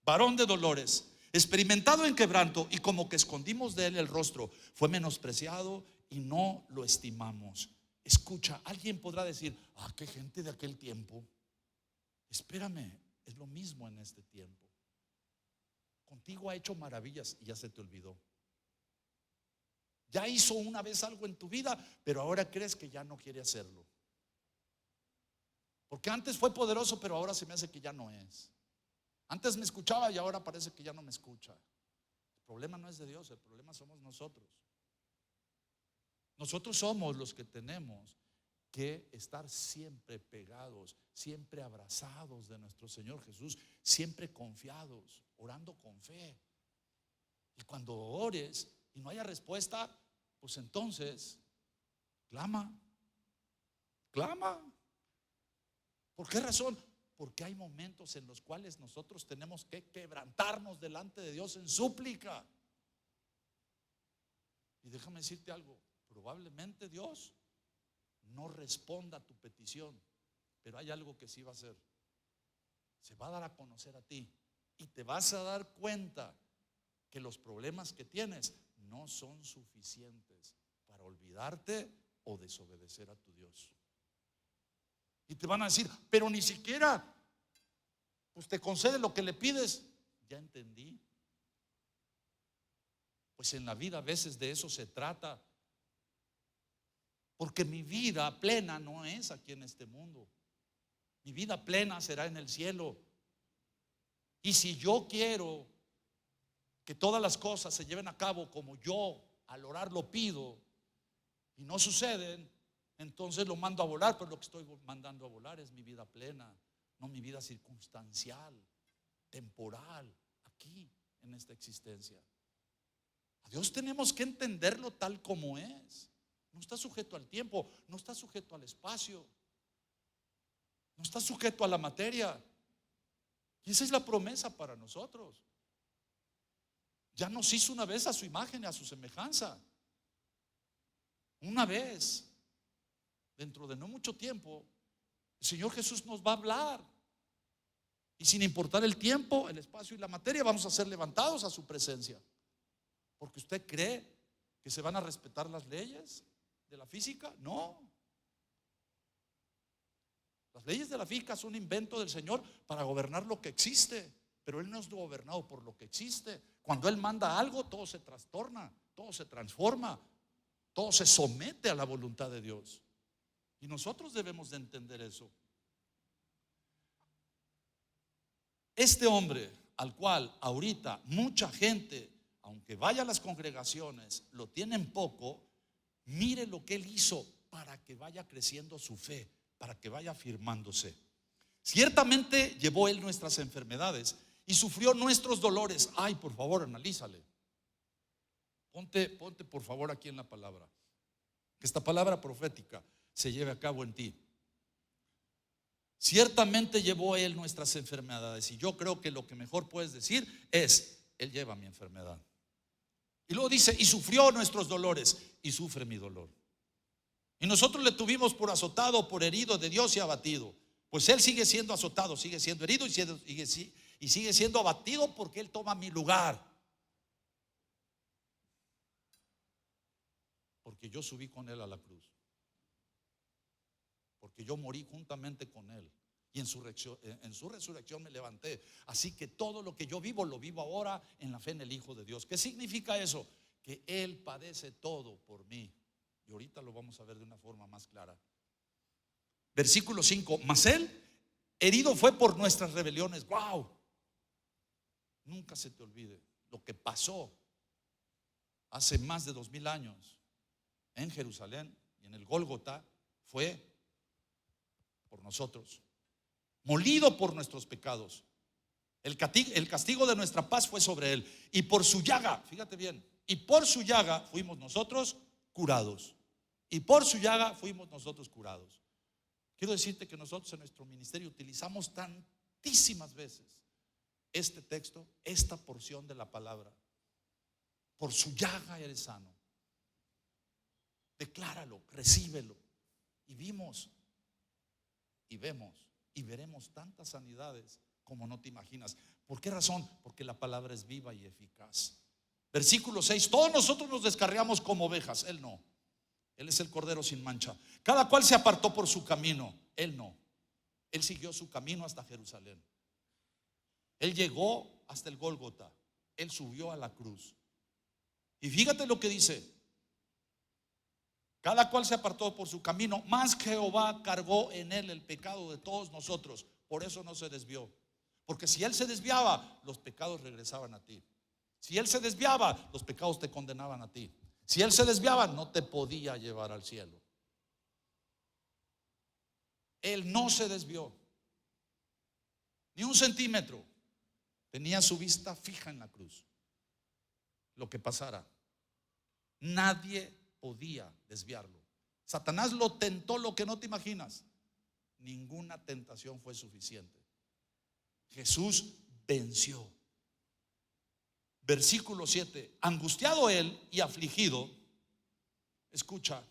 Varón de dolores, experimentado en quebranto, y como que escondimos de él el rostro. Fue menospreciado y no lo estimamos. Escucha, alguien podrá decir: ah, qué gente de aquel tiempo. Espérame, es lo mismo en este tiempo. Contigo ha hecho maravillas y ya se te olvidó. Ya hizo una vez algo en tu vida, pero ahora crees que ya no quiere hacerlo. Porque antes fue poderoso, pero ahora se me hace que ya no es. Antes me escuchaba y ahora parece que ya no me escucha. El problema no es de Dios, el problema somos nosotros. Nosotros somos los que tenemos que estar siempre pegados, siempre abrazados de nuestro Señor Jesús, siempre confiados, orando con fe. Y cuando ores y no haya respuesta, pues entonces clama, clama. ¿Por qué razón? Porque hay momentos en los cuales nosotros tenemos que quebrantarnos delante de Dios en súplica. Y déjame decirte algo, probablemente Dios no responda a tu petición, pero hay algo que sí va a hacer. Se va a dar a conocer a ti y te vas a dar cuenta que los problemas que tienes no son suficientes para olvidarte o desobedecer a tu Dios. Y te van a decir: pero ni siquiera pues te concede lo que le pides. Ya entendí. Pues en la vida a veces de eso se trata. Porque mi vida plena no es aquí en este mundo. Mi vida plena será en el cielo. Y si yo quiero que todas las cosas se lleven a cabo como yo al orar lo pido y no suceden, entonces lo mando a volar. Pero lo que estoy mandando a volar es mi vida plena, no mi vida circunstancial, temporal, aquí en esta existencia. A Dios tenemos que entenderlo tal como es. No está sujeto al tiempo, no está sujeto al espacio, no está sujeto a la materia. Y esa es la promesa para nosotros. Ya nos hizo una vez a su imagen y a su semejanza. Una vez. Dentro de no mucho tiempo, el Señor Jesús nos va a hablar. Y sin importar el tiempo, el espacio y la materia, vamos a ser levantados a su presencia. Porque usted cree que se van a respetar las leyes de la física. No. Las leyes de la física son un invento del Señor para gobernar lo que existe. Pero Él no es gobernado por lo que existe. Cuando Él manda algo, todo se trastorna, todo se transforma, todo se somete a la voluntad de Dios. Y nosotros debemos de entender eso. Este hombre, al cual ahorita mucha gente, aunque vaya a las congregaciones, lo tienen poco, mire lo que él hizo para que vaya creciendo su fe, para que vaya afirmándose. Ciertamente llevó él nuestras enfermedades y sufrió nuestros dolores. Ay, por favor, analízale. Ponte por favor aquí en la palabra. Que esta palabra profética se lleve a cabo en ti. Ciertamente llevó él nuestras enfermedades. Y yo creo que lo que mejor puedes decir es: él lleva mi enfermedad. Y luego dice: y sufrió nuestros dolores, y sufre mi dolor. Y nosotros le tuvimos por azotado, por herido de Dios y abatido. Pues él sigue siendo azotado, sigue siendo herido y sigue siendo abatido, porque él toma mi lugar. Porque yo subí con él a la cruz. Porque yo morí juntamente con él. Y en su resurrección me levanté. Así que todo lo que yo vivo, lo vivo ahora en la fe en el Hijo de Dios. ¿Qué significa eso? Que él padece todo por mí. Y ahorita lo vamos a ver de una forma más clara. Versículo 5. Mas él herido fue por nuestras rebeliones. ¡Wow! Nunca se te olvide lo que pasó hace más de 2000 años en Jerusalén y en el Gólgota. Fue por nosotros, molido por nuestros pecados. El castigo de nuestra paz fue sobre él, y por su llaga, fíjate bien, y por su llaga fuimos nosotros curados. Y por su llaga fuimos nosotros curados. Quiero decirte que nosotros en nuestro ministerio utilizamos tantísimas veces este texto, esta porción de la palabra. Por su llaga eres sano. Decláralo, recíbelo. Y vimos y vemos y veremos tantas sanidades como no te imaginas. ¿Por qué razón? Porque la palabra es viva y eficaz. Versículo 6. Todos nosotros nos descarriamos como ovejas. Él no. Él es el cordero sin mancha. Cada cual se apartó por su camino. Él no. Él siguió su camino hasta Jerusalén. Él llegó hasta el Gólgota. Él subió a la cruz. Y fíjate lo que dice: cada cual se apartó por su camino, mas Jehová cargó en él el pecado de todos nosotros. Por eso no se desvió. Porque si él se desviaba, los pecados regresaban a ti. Si él se desviaba, los pecados te condenaban a ti. Si él se desviaba, no te podía llevar al cielo. Él no se desvió ni un centímetro. Tenía su vista fija en la cruz. Lo que pasara, nadie podía desviarlo. Satanás lo tentó lo que no te imaginas. Ninguna tentación fue suficiente. Jesús venció. Versículo 7. Angustiado él y afligido. Escucha,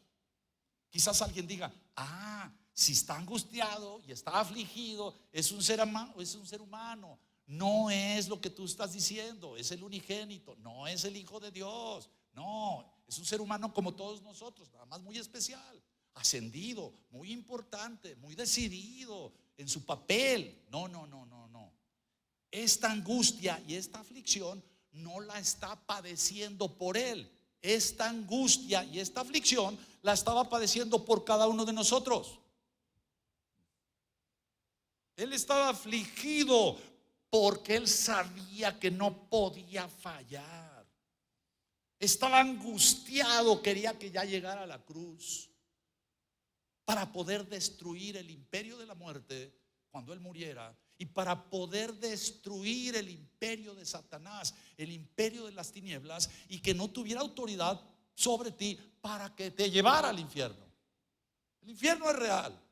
quizás alguien diga: si está angustiado y está afligido, es un ser humano. No es lo que tú estás diciendo. Es el unigénito, no es el Hijo de Dios. No, es un ser humano como todos nosotros, nada más muy especial, ascendido, muy importante, muy decidido en su papel. No. Esta angustia y esta aflicción no la está padeciendo por él. Esta angustia y esta aflicción la estaba padeciendo por cada uno de nosotros. Él estaba afligido porque él sabía que no podía fallar. Estaba angustiado, quería que ya llegara a la cruz para poder destruir el imperio de la muerte cuando él muriera, y para poder destruir el imperio de Satanás, el imperio de las tinieblas, y que no tuviera autoridad sobre ti para que te llevara al infierno. El infierno es real,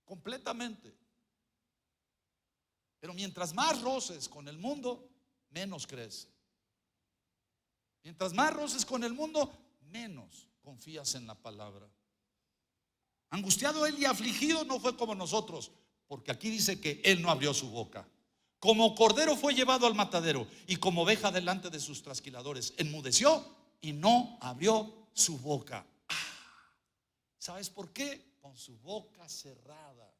completamente. Pero mientras más roces con el mundo, menos crees. Mientras más roces con el mundo, menos confías en la palabra. Angustiado él y afligido no fue como nosotros, porque aquí dice que él no abrió su boca. Como cordero fue llevado al matadero, y como oveja delante de sus trasquiladores, enmudeció y no abrió su boca. ¿Sabes por qué? Con su boca cerrada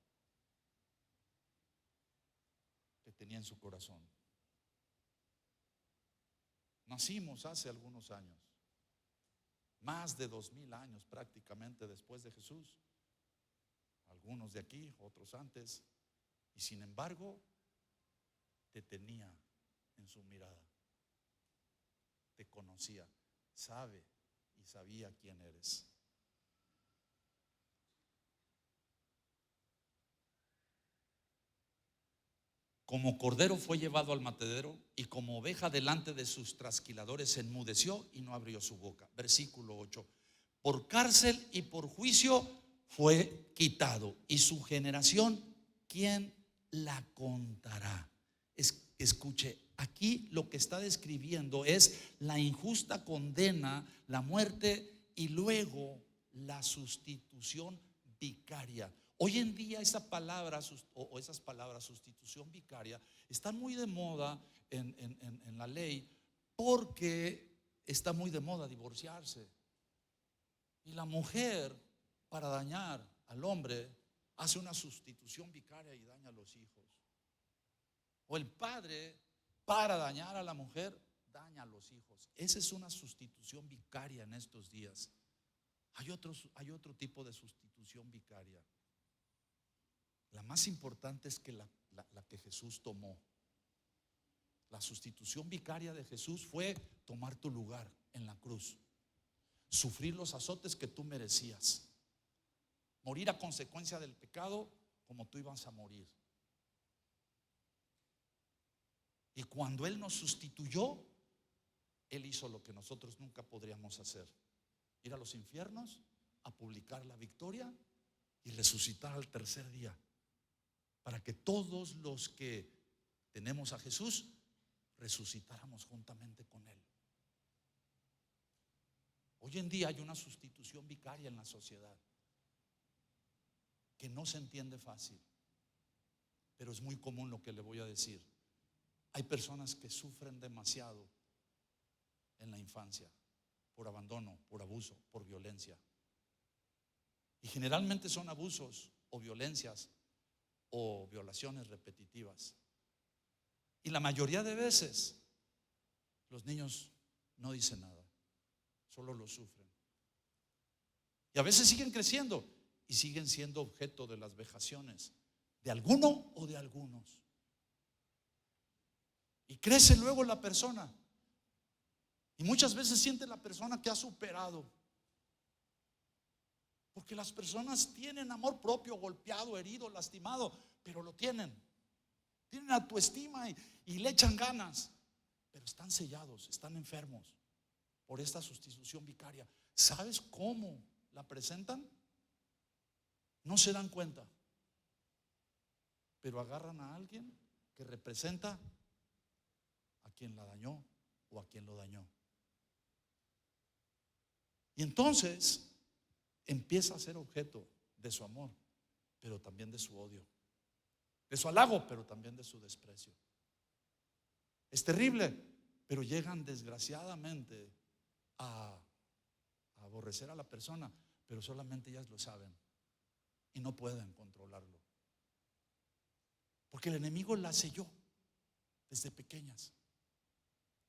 que tenía en su corazón. Nacimos hace algunos años, más de 2000 años prácticamente después de Jesús. Algunos de aquí, otros antes. Y sin embargo, te tenía en su mirada. Te conocía, sabe y sabía quién eres. Como cordero fue llevado al matadero, y como oveja delante de sus trasquiladores enmudeció y no abrió su boca. Versículo 8. Por cárcel y por juicio fue quitado, y su generación, ¿quién la contará? Escuche, aquí lo que está describiendo es la injusta condena, la muerte y luego la sustitución vicaria. Hoy en día esa palabra o esas palabras, sustitución vicaria, están muy de moda en la ley, porque está muy de moda divorciarse. Y la mujer, para dañar al hombre, hace una sustitución vicaria y daña a los hijos. O el padre, para dañar a la mujer, daña a los hijos. Esa es una sustitución vicaria en estos días. Hay otro tipo de sustitución vicaria. La más importante es que la que Jesús tomó. La sustitución vicaria de Jesús fue tomar tu lugar en la cruz, sufrir los azotes que tú merecías, morir a consecuencia del pecado como tú ibas a morir. Y cuando Él nos sustituyó, Él hizo lo que nosotros nunca podríamos hacer: ir a los infiernos, a publicar la victoria y resucitar al tercer día, para que todos los que tenemos a Jesús resucitáramos juntamente con Él. Hoy en día hay una sustitución vicaria en la sociedad que no se entiende fácil, pero es muy común lo que le voy a decir. Hay personas que sufren demasiado en la infancia por abandono, por abuso, por violencia. Y generalmente son abusos o violencias o violaciones repetitivas. Y la mayoría de veces los niños no dicen nada, solo lo sufren. Y a veces siguen creciendo y siguen siendo objeto de las vejaciones de alguno o de algunos. Y crece luego la persona, y muchas veces siente la persona que ha superado, porque las personas tienen amor propio, golpeado, herido, lastimado, pero lo tienen autoestima y le echan ganas, pero están sellados, están enfermos por esta sustitución vicaria. ¿Sabes cómo la presentan? No se dan cuenta, pero agarran a alguien que representa a quien la dañó o a quien lo dañó. Y entonces empieza a ser objeto de su amor, pero también de su odio, de su halago, pero también de su desprecio. Es terrible, pero llegan desgraciadamente a aborrecer a la persona, pero solamente ellas lo saben y no pueden controlarlo, porque el enemigo la selló desde pequeñas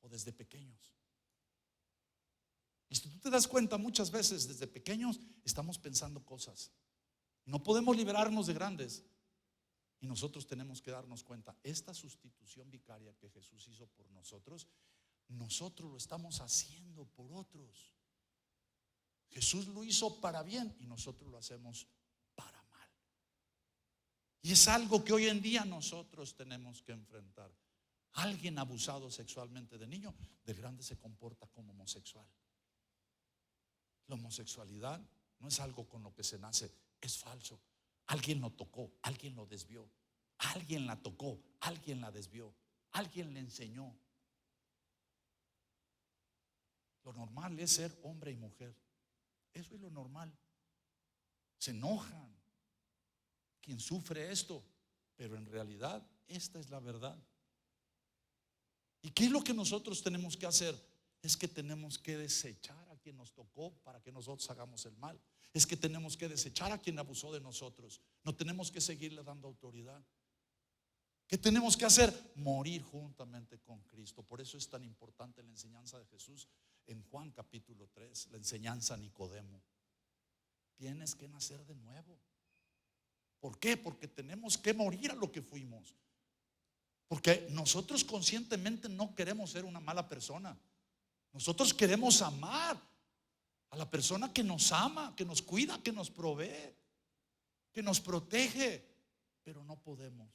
o desde pequeños. Y si tú te das cuenta, muchas veces desde pequeños estamos pensando cosas, no podemos liberarnos de grandes. Y nosotros tenemos que darnos cuenta, esta sustitución vicaria que Jesús hizo por nosotros, nosotros lo estamos haciendo por otros. Jesús lo hizo para bien y nosotros lo hacemos para mal. Y es algo que hoy en día nosotros tenemos que enfrentar. Alguien abusado sexualmente de niño, de grande se comporta como homosexual. La homosexualidad no es algo con lo que se nace, es falso. Alguien lo tocó, alguien lo desvió, alguien la tocó, alguien la desvió, alguien le enseñó. Lo normal es ser hombre y mujer. Eso es lo normal. Se enojan quien sufre esto, pero en realidad esta es la verdad. ¿Y qué es lo que nosotros tenemos que hacer? Es que tenemos que desechar a quien nos tocó para que nosotros hagamos el mal. Es que tenemos que desechar a quien abusó de nosotros. No tenemos que seguirle dando autoridad. ¿Qué tenemos que hacer? Morir juntamente con Cristo. Por eso es tan importante la enseñanza de Jesús en Juan capítulo 3, la enseñanza a Nicodemo. Tienes que nacer de nuevo. ¿Por qué? Porque tenemos que morir a lo que fuimos. Porque nosotros conscientemente no queremos ser una mala persona. Nosotros queremos amar a la persona que nos ama, que nos cuida, que nos provee, que nos protege, pero no podemos.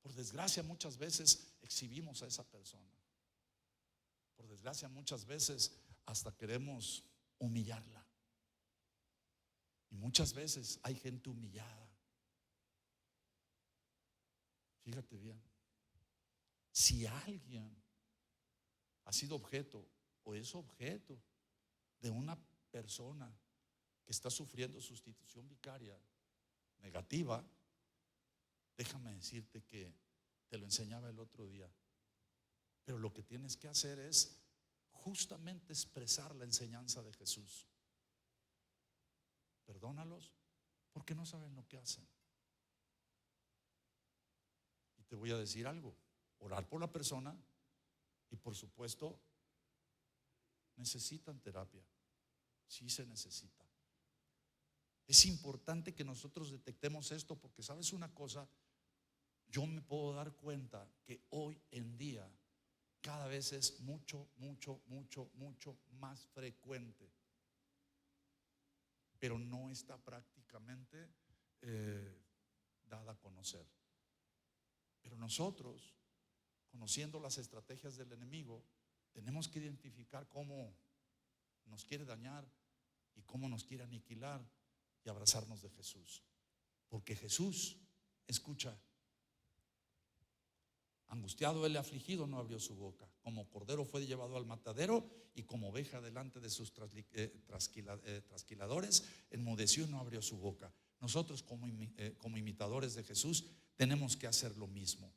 Por desgracia, muchas veces exhibimos a esa persona. Por desgracia, muchas veces hasta queremos humillarla. Y muchas veces hay gente humillada. Fíjate bien, si alguien ha sido objeto o es objeto de una persona que está sufriendo sustitución vicaria negativa, déjame decirte que te lo enseñaba el otro día, pero lo que tienes que hacer es justamente expresar la enseñanza de Jesús. Perdónalos porque no saben lo que hacen. Y te voy a decir algo: orar por la persona, y por supuesto necesitan terapia. Sí se necesita. Es importante que nosotros detectemos esto, porque sabes una cosa, yo me puedo dar cuenta que hoy en día cada vez es mucho más frecuente, pero no está prácticamente dada a conocer. Pero nosotros, conociendo las estrategias del enemigo, tenemos que identificar cómo nos quiere dañar y cómo nos quiere aniquilar, y abrazarnos de Jesús. Porque Jesús, escucha, angustiado él, afligido, no abrió su boca. Como cordero fue llevado al matadero, y como oveja delante de sus trasquiladores, enmudeció y no abrió su boca. Nosotros como imitadores de Jesús tenemos que hacer lo mismo.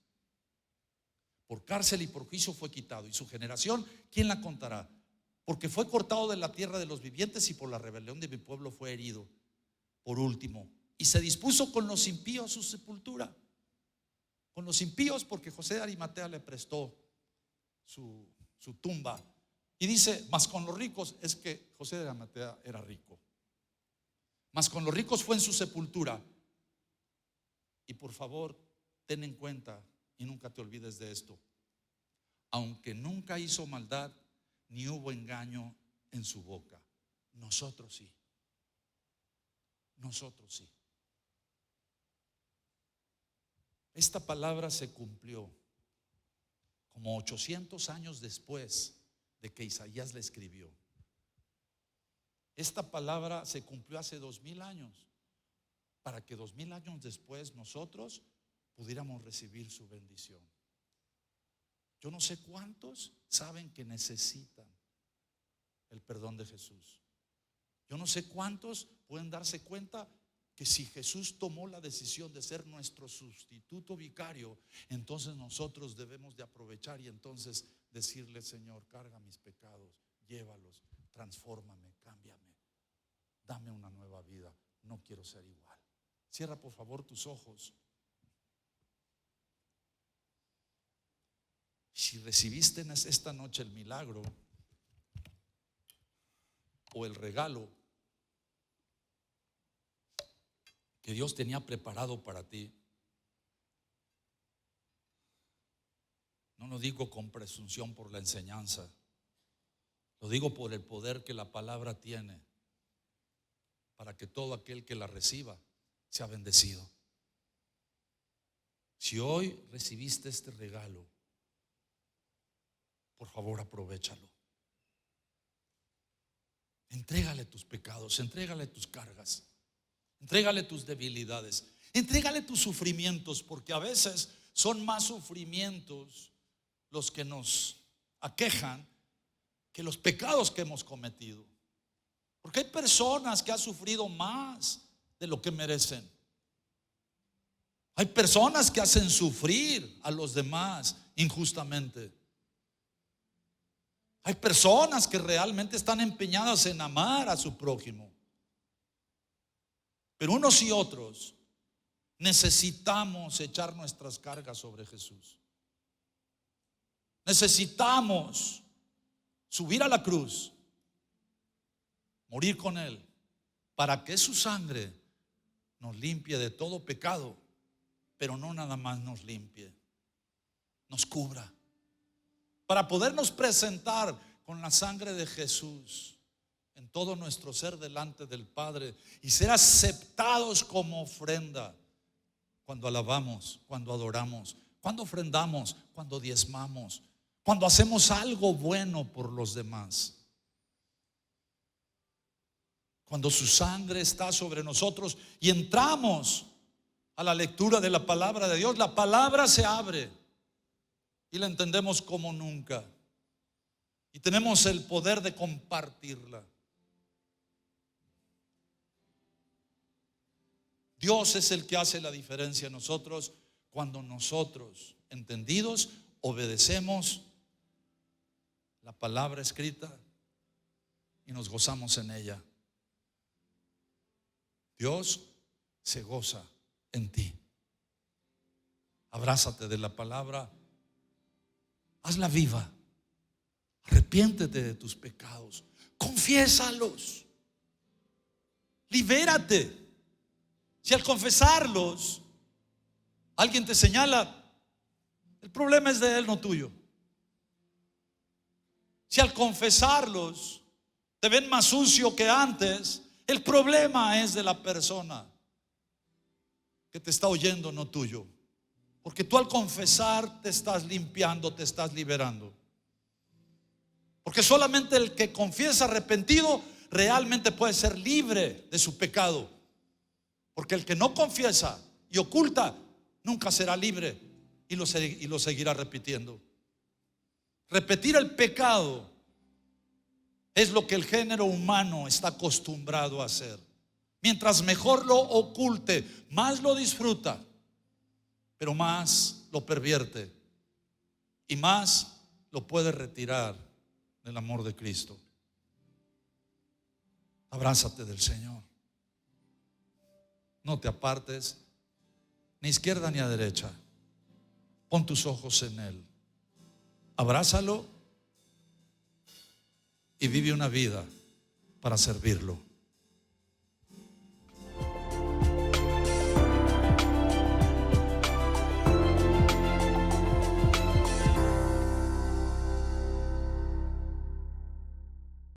Por cárcel y por juicio fue quitado, y su generación, ¿quién la contará? Porque fue cortado de la tierra de los vivientes, y por la rebelión de mi pueblo fue herido. Por último, y se dispuso con los impíos su sepultura. Con los impíos, porque José de Arimatea le prestó su tumba. Y dice, mas con los ricos, es que José de Arimatea era rico. Mas con los ricos fue en su sepultura. Y por favor, ten en cuenta y nunca te olvides de esto: aunque nunca hizo maldad, ni hubo engaño en su boca. Nosotros sí. Nosotros sí. Esta palabra se cumplió como 800 años después de que Isaías la escribió. Esta palabra se cumplió hace 2000 años, para que 2000 años después nosotros pudiéramos recibir su bendición. Yo no sé cuántos saben que necesitan el perdón de Jesús. Yo no sé cuántos pueden darse cuenta que si Jesús tomó la decisión de ser nuestro sustituto vicario, entonces nosotros debemos de aprovechar y entonces decirle: Señor, carga mis pecados, llévalos, transfórmame, cámbiame, dame una nueva vida, no quiero ser igual. Cierra por favor tus ojos. Si recibiste en esta noche el milagro o el regalo que Dios tenía preparado para ti, no lo digo con presunción por la enseñanza, lo digo por el poder que la palabra tiene para que todo aquel que la reciba sea bendecido. Si hoy recibiste este regalo, por favor aprovéchalo. Entrégale tus pecados, entrégale tus cargas, entrégale tus debilidades, entrégale tus sufrimientos, porque a veces son más sufrimientos los que nos aquejan que los pecados que hemos cometido. Porque hay personas que han sufrido más de lo que merecen. Hay personas que hacen sufrir a los demás injustamente. Hay personas que realmente están empeñadas en amar a su prójimo. Pero unos y otros necesitamos echar nuestras cargas sobre Jesús. Necesitamos subir a la cruz, morir con Él, para que su sangre nos limpie de todo pecado, pero no nada más nos limpie, nos cubra, para podernos presentar con la sangre de Jesús en todo nuestro ser delante del Padre y ser aceptados como ofrenda cuando alabamos, cuando adoramos, cuando ofrendamos, cuando diezmamos, cuando hacemos algo bueno por los demás. Cuando su sangre está sobre nosotros y entramos a la lectura de la palabra de Dios, la palabra se abre y la entendemos como nunca. Y tenemos el poder de compartirla. Dios es el que hace la diferencia en nosotros cuando nosotros, entendidos, obedecemos la palabra escrita y nos gozamos en ella. Dios se goza en ti. Abrázate de la palabra, hazla viva, arrepiéntete de tus pecados, confiésalos, libérate. Si al confesarlos alguien te señala, el problema es de él, no tuyo. Si al confesarlos te ven más sucio que antes, el problema es de la persona que te está oyendo, no tuyo. Porque tú al confesar te estás limpiando, te estás liberando. Porque solamente el que confiesa arrepentido realmente puede ser libre de su pecado. Porque el que no confiesa y oculta nunca será libre y lo seguirá repitiendo. Repetir el pecado es lo que el género humano está acostumbrado a hacer. Mientras mejor lo oculte, más lo disfruta, pero más lo pervierte y más lo puede retirar del amor de Cristo. Abrázate del Señor. No te apartes ni a izquierda ni a derecha. Pon tus ojos en Él. Abrázalo y vive una vida para servirlo.